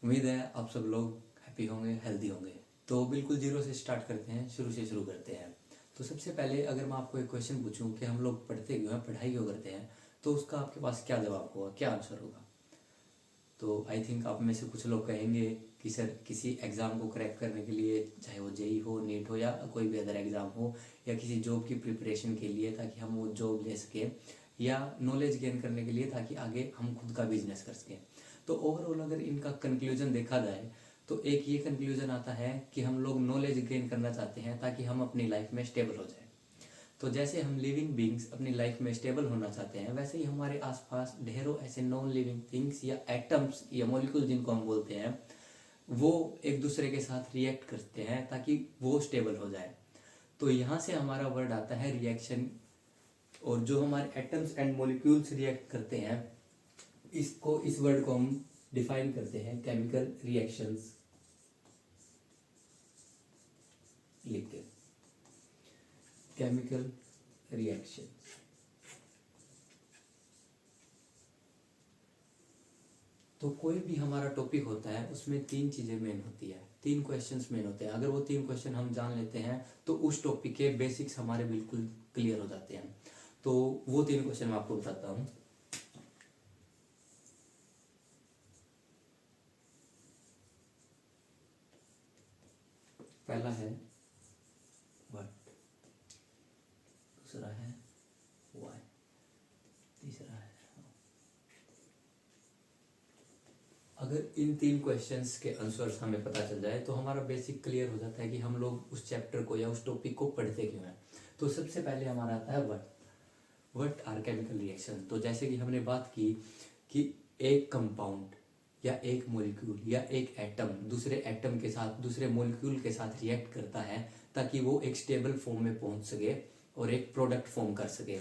उम्मीद है आप सब लोग हैप्पी होंगे, हेल्दी होंगे। तो बिल्कुल जीरो से स्टार्ट करते हैं, शुरू से शुरू करते हैं। तो सबसे पहले अगर मैं आपको एक क्वेश्चन पूछूं कि हम लोग पढ़ते क्यों हैं, पढ़ाई क्यों करते हैं, तो उसका आपके पास क्या जवाब होगा, क्या आंसर होगा? तो आई थिंक आप में से कुछ लोग कहेंगे कि सर किसी एग्ज़ाम को क्रैक करने के लिए, चाहे वो जेई हो, नीट हो या कोई भी अदर एग्ज़ाम हो, या किसी जॉब की प्रिपरेशन के लिए ताकि हम वो जॉब ले सकें, या नॉलेज गेन करने के लिए ताकि आगे हम खुद का बिजनेस कर सकें। तो ओवरऑल अगर इनका कंक्लूजन देखा जाए तो एक ये कंक्लूजन आता है कि हम लोग नॉलेज गेन करना चाहते हैं ताकि हम अपनी लाइफ में स्टेबल हो जाए। तो जैसे हम लिविंग बींग्स अपनी लाइफ में स्टेबल होना चाहते हैं, वैसे ही हमारे आसपास ढेरों ऐसे नॉन लिविंग थिंग्स या एटम्स या मॉलिक्यूल जिनको हम बोलते हैं, वो एक दूसरे के साथ रिएक्ट करते हैं ताकि वो स्टेबल हो जाए। तो यहाँ से हमारा वर्ड आता है रिएक्शन। और जो हमारे एटम्स एंड मॉलिक्यूल्स रिएक्ट करते हैं, इस वर्ड को हम डिफाइन करते हैं केमिकल रिएक्शंस लिख के। Chemical reaction. तो कोई भी हमारा टॉपिक होता है उसमें तीन चीज़ें मेन होती है, तीन क्वेश्चंस मेन होते हैं। अगर वो तीन क्वेश्चन हम जान लेते हैं तो उस टॉपिक के बेसिक्स हमारे बिल्कुल क्लियर हो जाते हैं। तो वो तीन क्वेश्चन मैं आपको बताता हूँ। पहला है व्हाट, दूसरा है व्हाई, तीसरा है हाउ। अगर इन तीन क्वेश्चंस के आंसर्स हमें पता चल जाए तो हमारा बेसिक क्लियर हो जाता है कि हम लोग उस चैप्टर को या उस टॉपिक को पढ़ते क्यों हैं। तो सबसे पहले हमारा आता है व्हाट आर केमिकल रिएक्शन। तो जैसे कि हमने बात की कि एक कंपाउंड या एक मॉलिक्यूल या एक एटम दूसरे एटम के साथ, दूसरे मॉलिक्यूल के साथ रिएक्ट करता है ताकि वो एक स्टेबल फॉर्म में पहुंच सके और एक प्रोडक्ट फॉर्म कर सके।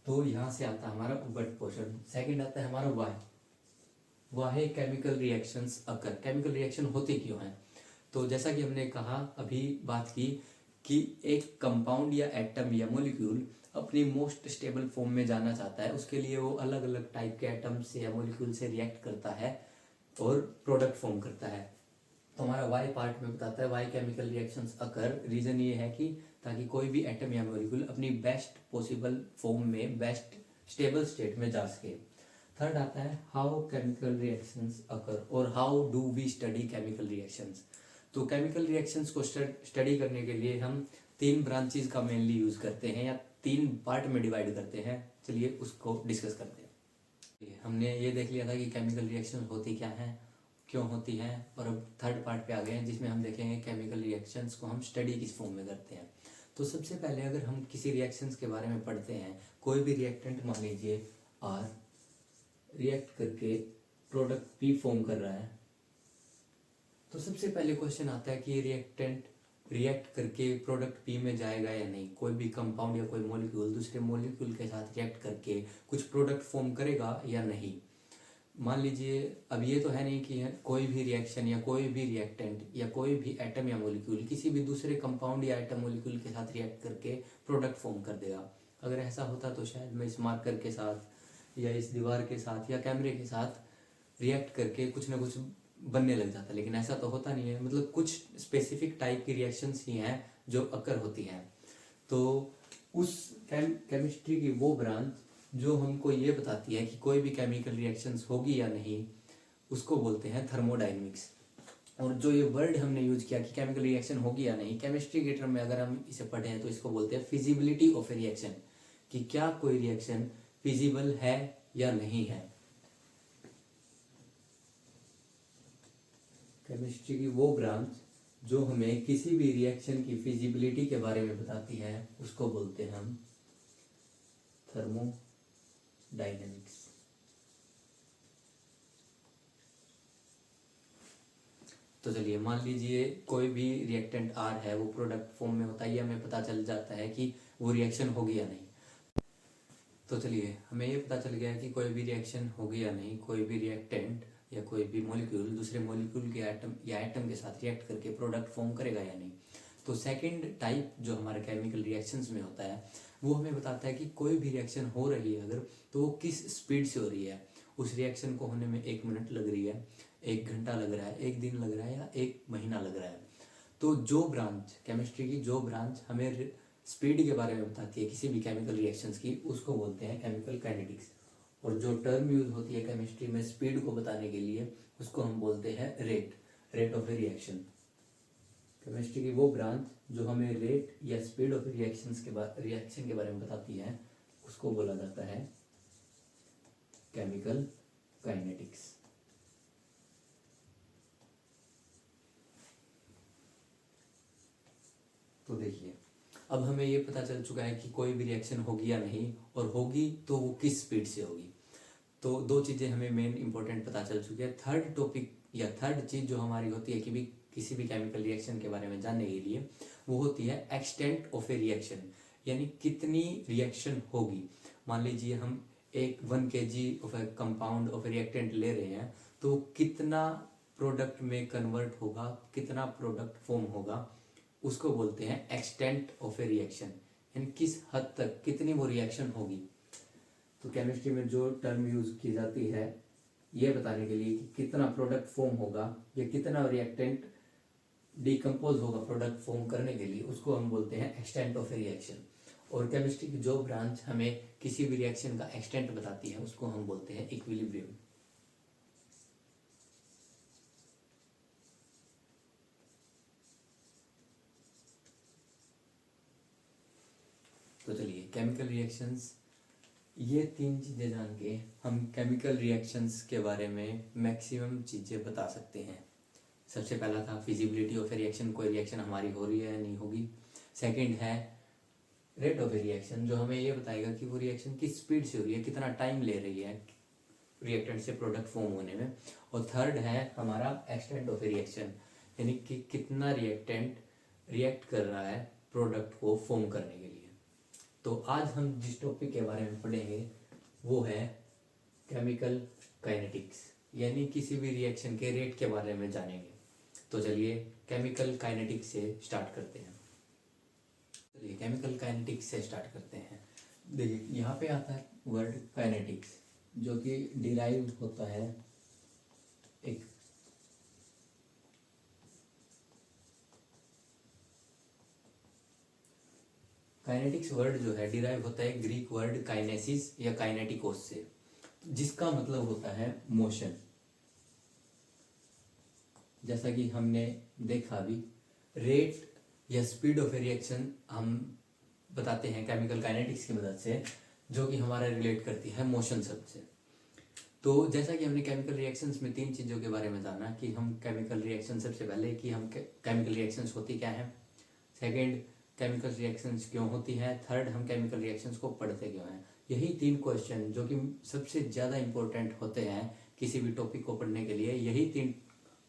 तो यहाँ से आता है हमारा व्हाट पोर्शन। सेकंड आता है हमारा वाहे केमिकल रिएक्शंस अकर। केमिकल रिएक्शन होती क्यों है? तो जैसा कि हमने कहा, अभी बात की कि एक कंपाउंड या एटम या मॉलिक्यूल अपनी मोस्ट स्टेबल फॉर्म में जाना चाहता है, उसके लिए वो अलग अलग टाइप के एटम से या मॉलिक्यूल से रिएक्ट करता है और प्रोडक्ट फॉर्म करता है। तो हमारा वाई पार्ट में बताता है वाई केमिकल रिएक्शंस अकर। रीजन ये है कि ताकि कोई भी एटम या मॉलिक्यूल अपनी बेस्ट पॉसिबल फॉर्म में, बेस्ट स्टेबल स्टेट में जा सके। थर्ड आता है हाउ केमिकल रिएक्शंस अकर और how do we study chemical reactions. तो केमिकल रिएक्शंस को स्टडी करने के लिए हम तीन ब्रांचेस का मेनली यूज करते हैं या तीन पार्ट में डिवाइड करते हैं। चलिए उसको डिस्कस करते हैं। हमने ये देख लिया था कि केमिकल रिएक्शन होती क्या है, क्यों होती है, और अब थर्ड पार्ट पे आ गए हैं जिसमें हम देखेंगे केमिकल रिएक्शंस को हम स्टडी किस फॉर्म में करते हैं। तो सबसे पहले अगर हम किसी रिएक्शंस के बारे में पढ़ते हैं, कोई भी रिएक्टेंट मान लीजिए आर रिएक्ट करके प्रोडक्ट पी फॉर्म कर रहा है, तो सबसे पहले क्वेश्चन आता है कि ये रिएक्टेंट रिएक्ट करके प्रोडक्ट पी में जाएगा या नहीं। कोई भी कंपाउंड या कोई मॉलिक्यूल दूसरे मॉलिक्यूल के साथ रिएक्ट करके कुछ प्रोडक्ट फॉर्म करेगा या नहीं। मान लीजिए अब ये तो है नहीं कि कोई भी रिएक्शन या कोई भी रिएक्टेंट या कोई भी एटम या मॉलिक्यूल किसी भी दूसरे कंपाउंड या एटम मॉलिक्यूल के साथ रिएक्ट करके प्रोडक्ट फॉर्म कर देगा। अगर ऐसा होता तो शायद मैं इस मार्कर के साथ या इस दीवार के साथ या कैमरे के साथ रिएक्ट करके कुछ ना कुछ बनने लग जाता, लेकिन ऐसा तो होता नहीं है। मतलब कुछ स्पेसिफिक टाइप की रिएक्शंस ही हैं जो अकर होती हैं। तो उस केमिस्ट्री की वो ब्रांच जो हमको ये बताती है कि कोई भी केमिकल रिएक्शंस होगी या नहीं, उसको बोलते हैं थर्मोडायनेमिक्स। और जो ये वर्ड हमने यूज किया कि केमिकल रिएक्शन होगी या नहीं, केमिस्ट्री के टर्म में अगर हम इसे पढ़े हैं तो इसको बोलते हैं फिजिबिलिटी ऑफ ए रिएक्शन, कि क्या कोई रिएक्शन फिजिबल है या नहीं है। केमिस्ट्री की वो ब्रांच जो हमें किसी भी रिएक्शन की फिजिबिलिटी के बारे में बताती है उसको बोलते हैं हम थर्मोडायनेमिक्स। तो चलिए मान लीजिए कोई भी रिएक्टेंट आर है, वो प्रोडक्ट फॉर्म में होता है, ये हमें पता चल जाता है कि वो रिएक्शन होगी या नहीं। तो चलिए हमें ये पता चल गया कि कोई भी रिएक्शन होगी या नहीं, कोई भी रिएक्टेंट या कोई भी मॉलिक्यूल दूसरे मॉलिक्यूल के एटम या एटम के साथ रिएक्ट करके प्रोडक्ट फॉर्म करेगा या नहीं। तो सेकंड टाइप जो हमारे केमिकल रिएक्शंस में होता है वो हमें बताता है कि कोई भी रिएक्शन हो रही है अगर, तो वो किस स्पीड से हो रही है। उस रिएक्शन को होने में 1 मिनट लग रही है 1 घंटा लग रहा है, 1 दिन लग रहा है, या 1 महीना लग रहा है। तो जो ब्रांच, केमिस्ट्री की जो ब्रांच हमें स्पीड के बारे में बताती है किसी भी केमिकल रिएक्शंस की, उसको बोलते हैं केमिकल काइनेटिक्स। और जो टर्म यूज होती है केमिस्ट्री में स्पीड को बताने के लिए, उसको हम बोलते हैं rate of a reaction. Chemistry की वो ब्रांच जो हमें रेट या स्पीड ऑफ रिएक्शन के बारे में बताती है, उसको बोला जाता है केमिकल काइनेटिक्स। तो देखिए, अब हमें ये पता चल चुका है कि कोई भी रिएक्शन होगी या नहीं, और होगी तो वो किस स्पीड से होगी। तो 2 चीज़ें हमें मेन इंपॉर्टेंट पता चल चुकी है। थर्ड टॉपिक या थर्ड चीज़ जो हमारी होती है कि भी किसी भी केमिकल रिएक्शन के बारे में जानने के लिए, वो होती है एक्सटेंट ऑफ ए रिएक्शन, यानी कितनी रिएक्शन होगी। मान लीजिए हम 1 kg of A compound of A reactant ले रहे हैं, तो कितना प्रोडक्ट में कन्वर्ट होगा, कितना प्रोडक्ट फॉर्म होगा, उसको बोलते हैं एक्सटेंट ऑफ ए रिएक्शन, यानी किस हद तक कितनी वो रिएक्शन होगी। तो केमिस्ट्री में जो टर्म यूज की जाती है ये बताने के लिए कि कितना प्रोडक्ट फॉर्म होगा या कितना रिएक्टेंट डिकम्पोज होगा प्रोडक्ट फॉर्म करने के लिए, उसको हम बोलते हैं एक्सटेंट ऑफ ए रिएक्शन। और केमिस्ट्री की जो ब्रांच हमें किसी भी रिएक्शन का एक्सटेंट बताती है, उसको हम बोलते हैं इक्विलिब्रियम। तो चलिए, केमिकल रिएक्शंस, ये 3 चीज़ें जान के हम केमिकल रिएक्शंस के बारे में मैक्सिमम चीज़ें बता सकते हैं। सबसे पहला था फिजिबिलिटी ऑफ ए रिएक्शन, कोई रिएक्शन हमारी हो रही है या नहीं होगी। सेकंड है रेट ऑफ ए रिएक्शन, जो हमें ये बताएगा कि वो रिएक्शन किस स्पीड से हो रही है, कितना टाइम ले रही है रिएक्टेंट से प्रोडक्ट फॉर्म होने में। और थर्ड है हमारा एक्सटेंट ऑफ ए रिएक्शन, यानी कि कितना रिएक्टेंट रिएक्ट कर रहा है प्रोडक्ट को फॉर्म करने के लिए। तो आज हम जिस टॉपिक के बारे में पढ़ेंगे वो है केमिकल काइनेटिक्स, यानी किसी भी रिएक्शन के रेट के बारे में जानेंगे। तो चलिए केमिकल काइनेटिक्स से स्टार्ट करते हैं। चलिए केमिकल काइनेटिक्स से स्टार्ट करते हैं। देखिए यहाँ पे आता है वर्ड काइनेटिक्स, जो कि डिराइव होता है एक काइनेटिक्स वर्ड जो है डिराइव होता है ग्रीक वर्ड काइनेसिस या काइनेटिकोस से, जिसका मतलब होता है मोशन। जैसा कि हमने देखा अभी, रेट या स्पीड ऑफ ए रिएक्शन हम बताते हैं केमिकल काइनेटिक्स की मदद से, जो कि हमारा रिलेट करती है मोशन शब्द से। तो जैसा कि हमने केमिकल रिएक्शंस में 3 चीज़ों के बारे में जाना कि हम केमिकल रिएक्शन, सबसे पहले कि हम केमिकल रिएक्शंस होती क्या है, सेकंड केमिकल रिएक्शंस क्यों होती है, थर्ड हम केमिकल रिएक्शंस को पढ़ते क्यों हैं। यही 3 क्वेश्चन जो कि सबसे ज़्यादा इंपॉर्टेंट होते हैं किसी भी टॉपिक को पढ़ने के लिए, यही 3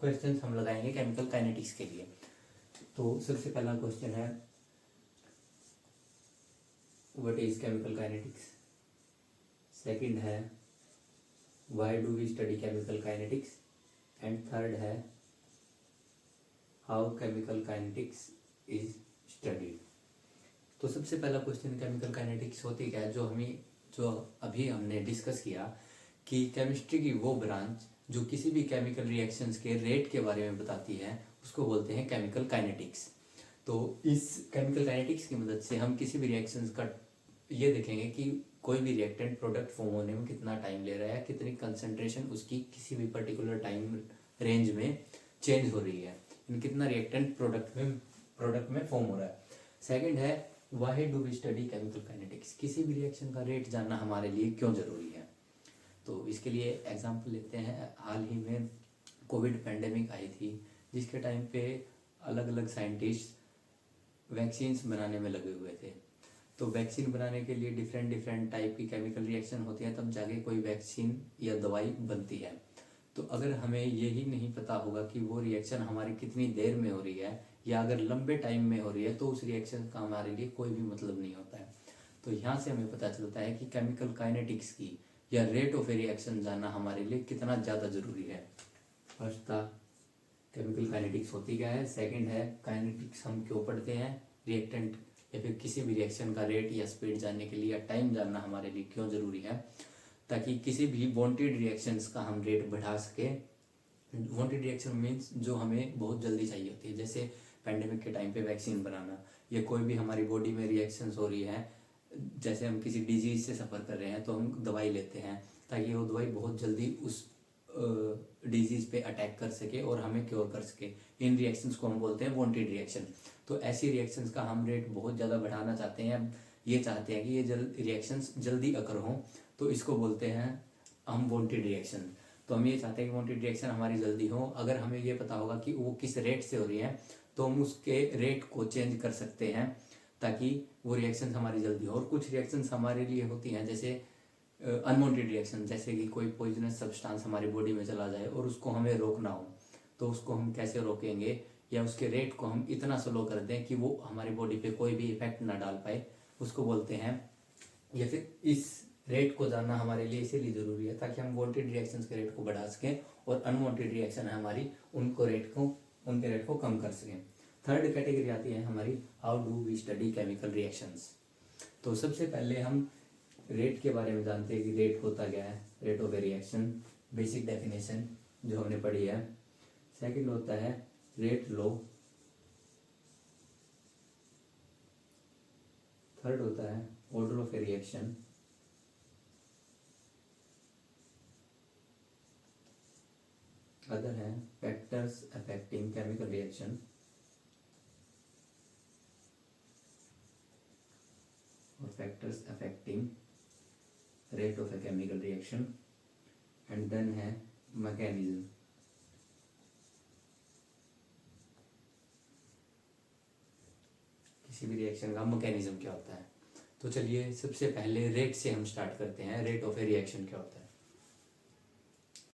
क्वेश्चन हम लगाएंगे केमिकल काइनेटिक्स के लिए। तो सबसे पहला क्वेश्चन है what is chemical kinetics, second है why do we study chemical kinetics, and third है how chemical kinetics is studied. तो सबसे पहला क्वेश्चन केमिकल काइनेटिक्स होती क्या है, जो अभी हमने डिस्कस किया कि केमिस्ट्री की वो ब्रांच जो किसी भी केमिकल रिएक्शंस के रेट के बारे में बताती है, उसको बोलते हैं केमिकल काइनेटिक्स। तो इस केमिकल काइनेटिक्स की मदद से हम किसी भी रिएक्शंस का ये देखेंगे कि कोई भी रिएक्टेंट प्रोडक्ट फॉर्म होने में कितना टाइम ले रहा है, कितनी कंसंट्रेशन उसकी किसी भी पर्टिकुलर टाइम रेंज में चेंज हो रही है, कितना रिएक्टेंट प्रोडक्ट में फॉर्म हो रहा है। सेकंड है why do we study chemical kinetics, किसी भी रिएक्शन का रेट जानना हमारे लिए क्यों जरूरी है। तो इसके लिए एग्जांपल लेते हैं, हाल ही में कोविड पैंडेमिक आई थी, जिसके टाइम पे अलग अलग साइंटिस्ट वैक्सीन्स बनाने में लगे हुए थे। तो वैक्सीन बनाने के लिए डिफरेंट टाइप की केमिकल रिएक्शन होती है, तब जाके कोई वैक्सीन या दवाई बनती है। तो अगर हमें यही नहीं पता होगा कि वो रिएक्शन हमारी कितनी देर में हो रही है या अगर लंबे टाइम में हो रही है, तो उस रिएक्शन का हमारे लिए कोई भी मतलब नहीं होता है। तो यहाँ से हमें पता चलता है कि केमिकल काइनेटिक्स की या रेट ऑफ ए रिएक्शन जानना हमारे लिए कितना ज़्यादा जरूरी है। फर्स्ट था केमिकल काइनेटिक्स होती क्या है, सेकंड है काइनेटिक्स हम क्यों पढ़ते हैं, रिएक्टेंट या फिर किसी भी रिएक्शन का रेट या स्पीड जानने के लिए या टाइम जानना हमारे लिए क्यों ज़रूरी है, ताकि किसी भी वांटेड रिएक्शंस का हम रेट बढ़ा सकें वांटेड रिएक्शन मीन्स जो हमें बहुत जल्दी चाहिए होती है, जैसे पैंडेमिक के टाइम पे वैक्सीन बनाना, या कोई भी हमारी बॉडी में रिएक्शंस हो रही है, जैसे हम किसी डिजीज से सफ़र कर रहे हैं तो हम दवाई लेते हैं ताकि वो दवाई बहुत जल्दी उस डिजीज पे अटैक कर सके और हमें क्योर कर सके। इन रिएक्शंस को हम बोलते हैं वांटेड रिएक्शन। तो ऐसी रिएक्शंस का हम रेट बहुत ज़्यादा बढ़ाना चाहते हैं, ये चाहते हैं कि ये रिएक्शंस जल्दी अकर हों, तो इसको बोलते हैं हम वांटेड रिएक्शन। तो हम ये चाहते हैं कि वांटेड रिएक्शन हमारी जल्दी हो। अगर हमें ये पता होगा कि वो किस रेट से हो रही है तो हम उसके रेट को चेंज कर सकते हैं ताकि वो रिएक्शंस हमारी जल्दी हो। और कुछ रिएक्शंस हमारे लिए होती हैं जैसे अनवांटेड रिएक्शन, जैसे कि कोई पॉइजनस सब्सटेंस हमारी बॉडी में चला जाए और उसको हमें रोकना हो, तो उसको हम कैसे रोकेंगे, या उसके रेट को हम इतना स्लो कर दें कि वो हमारी बॉडी पे कोई भी इफेक्ट ना डाल पाए, उसको बोलते हैं। या फिर इस रेट को जानना हमारे लिए इसीलिए ज़रूरी है ताकि हम वांटेड रिएक्शंस के रेट को बढ़ा सकें और अनवांटेड रिएक्शन है हमारी उनके रेट को कम कर सकें। थर्ड कैटेगरी आती है हमारी how do we study chemical reactions. तो सबसे पहले हम रेट के बारे में जानते हैं कि रेट होता क्या है, rate of a reaction, basic definition जो हमने पढ़ी है। सेकंड होता है रेट लॉ। थर्ड होता है order of a reaction. Other है फैक्टर्स अफेक्टिंग केमिकल रिएक्शन, और factors affecting rate of a chemical reaction. And then है मैकेनिज्म। किसी भी रिएक्शन का मैकेनिज्म क्या होता है। तो चलिए सबसे पहले रेट से हम स्टार्ट करते हैं। रेट ऑफ ए रिएक्शन क्या होता है।